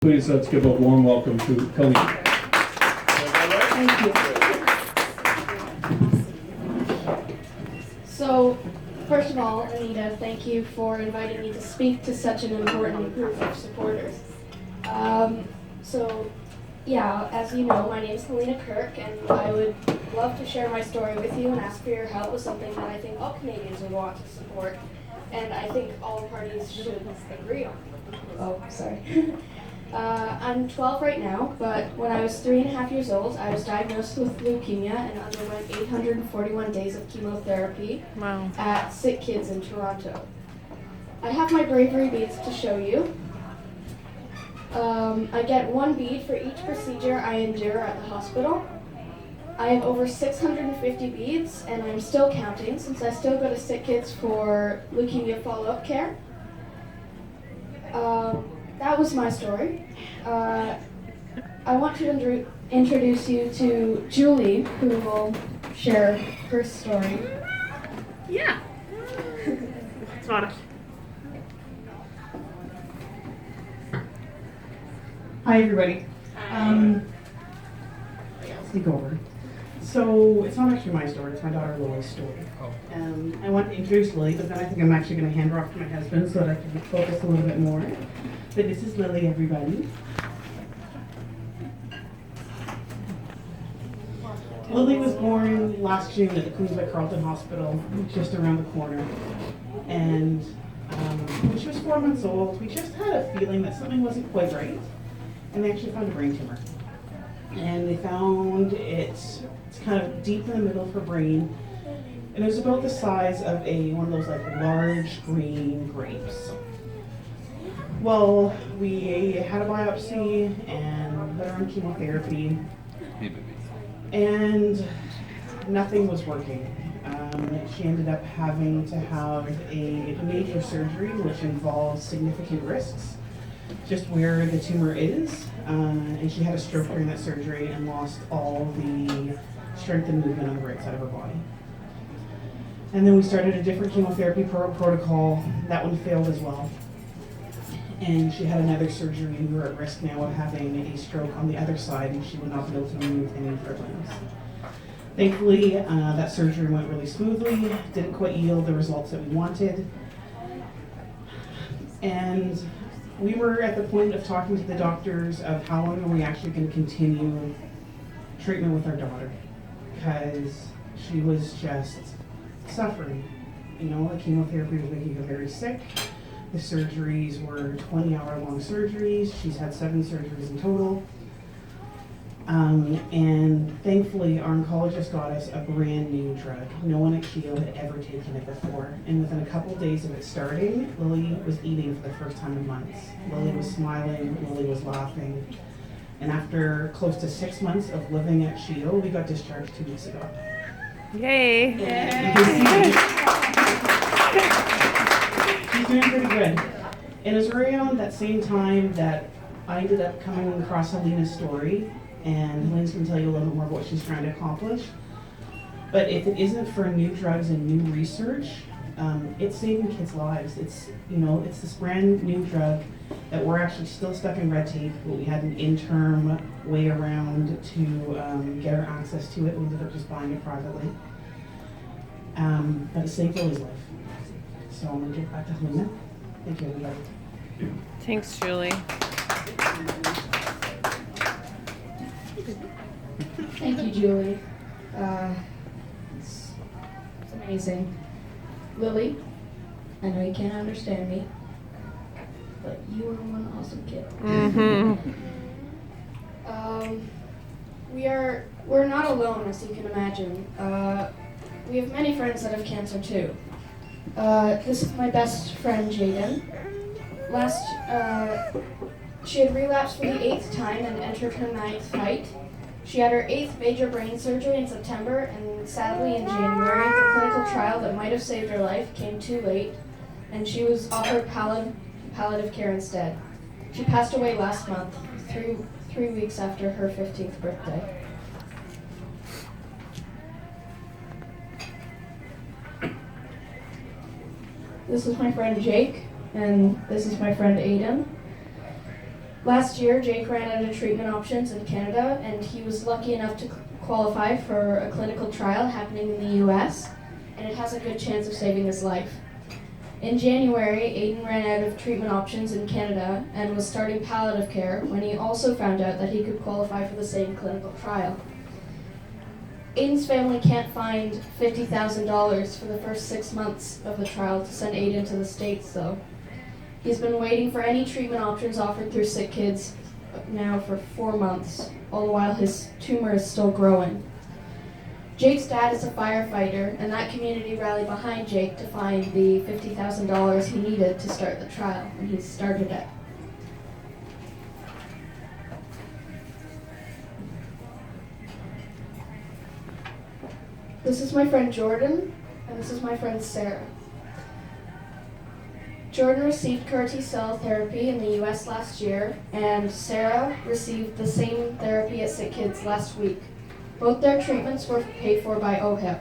Please let's give a warm welcome to Helena. Thank you. So, first of all, Anita, thank you for inviting me to speak to such an important group of supporters. As you know, my name is Helena Kirk, and I would love to share my story with you and ask for your help with something that I think all Canadians would want to support, and I think all parties should agree on. Oh, sorry. I'm 12 right now, but when I was 3.5 years old, I was diagnosed with leukemia and underwent 841 days of chemotherapy at Sick Kids in Toronto. I have my bravery beads to show you. I get 1 bead for each procedure I endure at the hospital. I have over 650 beads, and I'm still counting since I still go to Sick Kids for leukemia follow-up care. That was my story. I want to introduce you to Julie, who will share her story. Yeah. Zwar. Hi, everybody. Sneak over. So it's not actually my story, it's my daughter Lily's story. I want to introduce Lily, but then I think I'm actually going to hand her off to my husband so that I can focus a little bit more. But this is Lily, everybody. Lily was born last June at the Queens by Carleton Hospital, just around the corner. And when she was 4 months old, we just had a feeling that something wasn't quite right. And they actually found a brain tumor. And they found it's kind of deep in the middle of her brain. And it was about the size of one of those like large green grapes. Well, we had a biopsy and put her on chemotherapy. And nothing was working. She ended up having to have a major surgery, which involves significant risks, just where the tumor is. And she had a stroke during that surgery and lost all the strength and movement on the right side of her body. And then we started a different chemotherapy protocol. That one failed as well. And she had another surgery, and we were at risk now of having a stroke on the other side, and she would not be able to move any of her limbs. Thankfully, that surgery went really smoothly, didn't quite yield the results that we wanted. And we were at the point of talking to the doctors of how long are we actually going to continue treatment with our daughter, because she was just suffering. You know, the chemotherapy was making her very sick. The surgeries were 20-hour-long surgeries. She's had 7 surgeries in total. And thankfully, our oncologist got us a brand new drug. No one at Chio had ever taken it before. And within a couple days of it starting, Lily was eating for the first time in months. Lily was smiling, Lily was laughing. And after close to 6 months of living at Chio, we got discharged 2 weeks ago. Yay. She's doing pretty good. And it was around that same time that I ended up coming across Helena's story, and Helena's going to tell you a little bit more about what she's trying to accomplish. But if it isn't for new drugs and new research, it's saving kids' lives. It's this brand new drug that we're actually still stuck in red tape, but we had an interim way around to get her access to it. We ended up just buying it privately. But it saved Lily's life. So I'm going to give back to Helena. Thank you, everybody. Thanks, Julie. Thank you, Julie. It's amazing. Lily, I know you can't understand me, but you are one awesome kid. Mm-hmm. We're not alone, as you can imagine. We have many friends that have cancer too. This is my best friend, Jaden. She had relapsed for the 8th time and entered her 9th fight. She had her 8th major brain surgery in September, and sadly in January, the clinical trial that might have saved her life came too late, and she was offered palliative care instead. She passed away last month, three weeks after her 15th birthday. This is my friend Jake, and this is my friend Aiden. Last year, Jake ran out of treatment options in Canada, and he was lucky enough to qualify for a clinical trial happening in the US, and it has a good chance of saving his life. In January, Aiden ran out of treatment options in Canada and was starting palliative care when he also found out that he could qualify for the same clinical trial. Aiden's family can't find $50,000 for the first 6 months of the trial to send Aiden to the States, though. He's been waiting for any treatment options offered through Sick Kids now for 4 months, all the while his tumor is still growing. Jake's dad is a firefighter, and that community rallied behind Jake to find the $50,000 he needed to start the trial, and he started it. This is my friend Jordan, and this is my friend Sarah. Jordan received CAR T-cell therapy in the US last year, and Sarah received the same therapy at Sick Kids last week. Both their treatments were paid for by OHIP.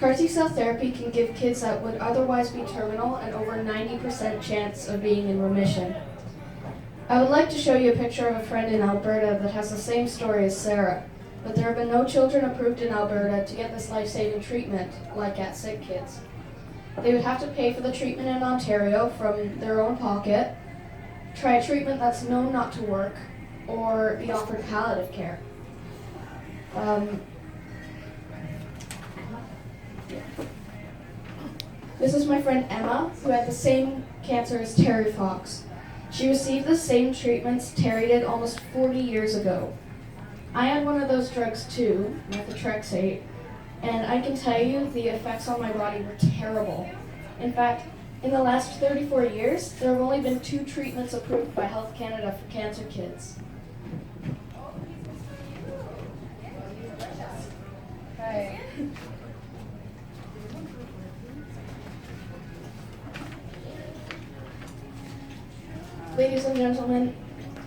CAR T-cell therapy can give kids that would otherwise be terminal an over 90% chance of being in remission. I would like to show you a picture of a friend in Alberta that has the same story as Sarah, but there have been no children approved in Alberta to get this life-saving treatment like at Sick Kids. They would have to pay for the treatment in Ontario from their own pocket, try a treatment that's known not to work, or be offered palliative care. This is my friend Emma, who had the same cancer as Terry Fox. She received the same treatments Terry did almost 40 years ago. I had one of those drugs too, methotrexate, and I can tell you the effects on my body were terrible. In fact, in the last 34 years, there have only been 2 treatments approved by Health Canada for cancer kids. Hi. Ladies and gentlemen,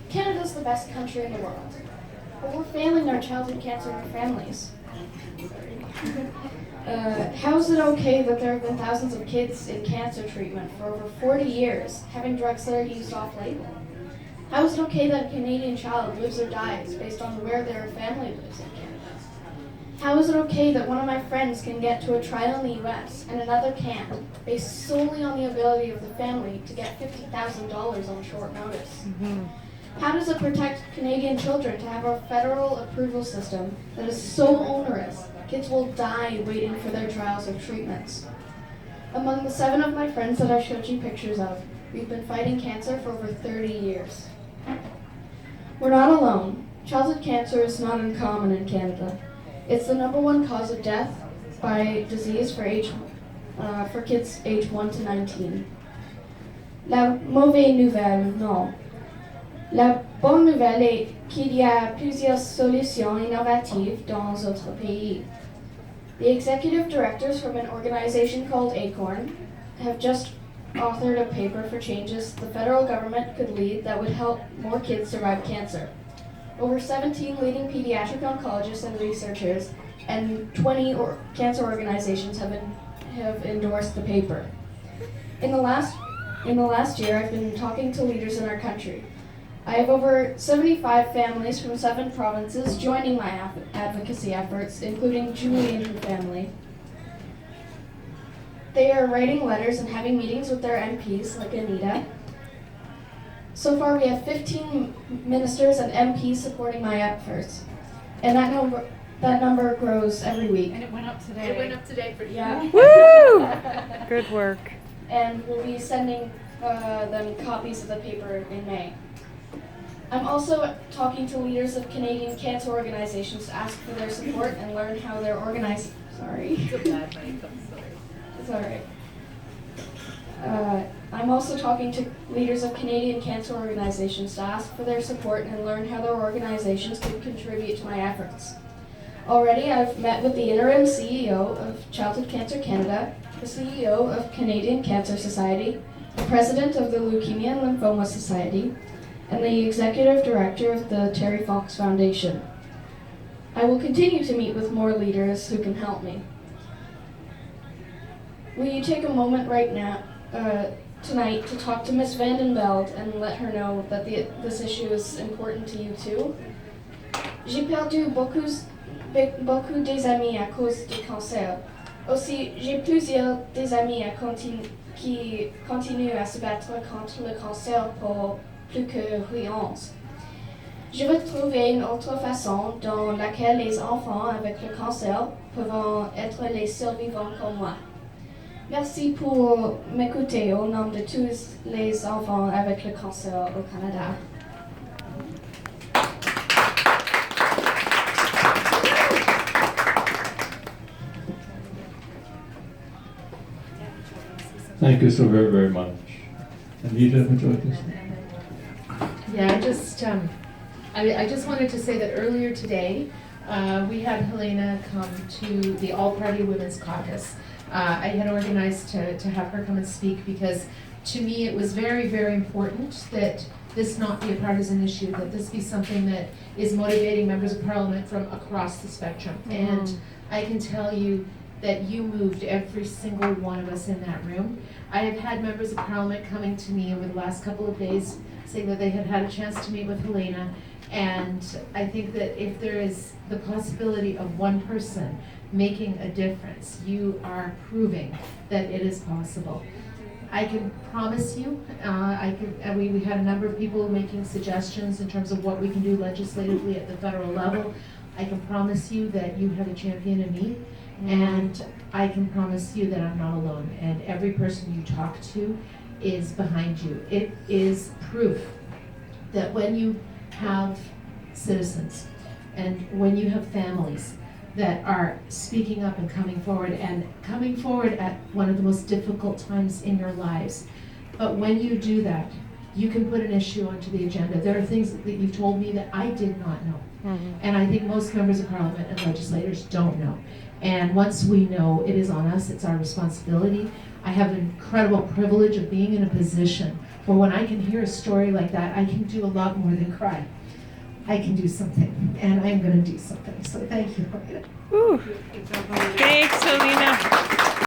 Canada's the best country in the world, but we're failing our childhood cancer families. How is it okay that there have been thousands of kids in cancer treatment for over 40 years having drugs that are used off-label? How is it okay that a Canadian child lives or dies based on where their family lives in Canada? How is it okay that one of my friends can get to a trial in the US and another can't, based solely on the ability of the family to get $50,000 on short notice? Mm-hmm. How does it protect Canadian children to have a federal approval system that is so onerous kids will die waiting for their trials or treatments? Among the 7 of my friends that I've showed you pictures of, we've been fighting cancer for over 30 years. We're not alone. Childhood cancer is not uncommon in Canada. It's the #1 cause of death by disease for kids age 1 to 19. La mauvaise nouvelle, non. La bonne nouvelle est qu'il y a plusieurs solutions innovatives dans d'autres pays. The executive directors from an organization called ACORN have just authored a paper for changes the federal government could lead that would help more kids survive cancer. Over 17 leading pediatric oncologists and researchers and 20 cancer organizations have endorsed the paper. In the last year, I've been talking to leaders in our country. I have over 75 families from 7 provinces joining my advocacy efforts, including Julie and her family. They are writing letters and having meetings with their MPs, like Anita. So far, we have 15 ministers and MPs supporting my efforts, and that number grows every week. And it went up today. It went up today for Yeah. Woo! Good work. And we'll be sending them copies of the paper in May. I'm also talking to leaders of Canadian cancer organizations to ask for their support and learn how they're organized. Sorry. It's a bad night, I'm sorry. It's all right. I'm also talking to leaders of Canadian cancer organizations to ask for their support and learn how their organizations can contribute to my efforts. Already, I've met with the interim CEO of Childhood Cancer Canada, the CEO of Canadian Cancer Society, the president of the Leukemia and Lymphoma Society, and the executive director of the Terry Fox Foundation. I will continue to meet with more leaders who can help me. Will you take a moment right now tonight to talk to Miss Vandenveld and let her know that this issue is important to you too. J'ai perdu beaucoup des amis à cause du cancer. Aussi, j'ai plusieurs des amis qui continuent à se battre contre le cancer pour plus que rien. Je veux trouver une autre façon dans laquelle les enfants avec le cancer peuvent être les survivants comme moi. Merci pour m'écouter au nom de tous les enfants avec le cancer au Canada. Thank you so very, very much. Anita, would you like to say? Yeah, I just wanted to say that earlier today, we had Helena come to the All-Party Women's Caucus. I had organized to have her come and speak because to me it was very, very important that this not be a partisan issue, that this be something that is motivating members of parliament from across the spectrum. And I can tell you that you moved every single one of us in that room. I have had members of parliament coming to me over the last couple of days saying that they had had a chance to meet with Helena, and I think that if there is the possibility of one person making a difference, you are proving that it is possible. I can promise you, we had a number of people making suggestions in terms of what we can do legislatively at the federal level. I can promise you that you have a champion in me. And I can promise you that I'm not alone, and every person you talk to is behind you. It is proof that when you have citizens and when you have families that are speaking up and coming forward at one of the most difficult times in your lives, but when you do that, you can put an issue onto the agenda. There are things that you've told me that I did not know. And I think most members of parliament and legislators don't know. And once we know, it is on us, it's our responsibility. I have an incredible privilege of being in a position where when I can hear a story like that, I can do a lot more than cry. I can do something, and I'm gonna do something. So thank you. Ooh. Thanks, Helena.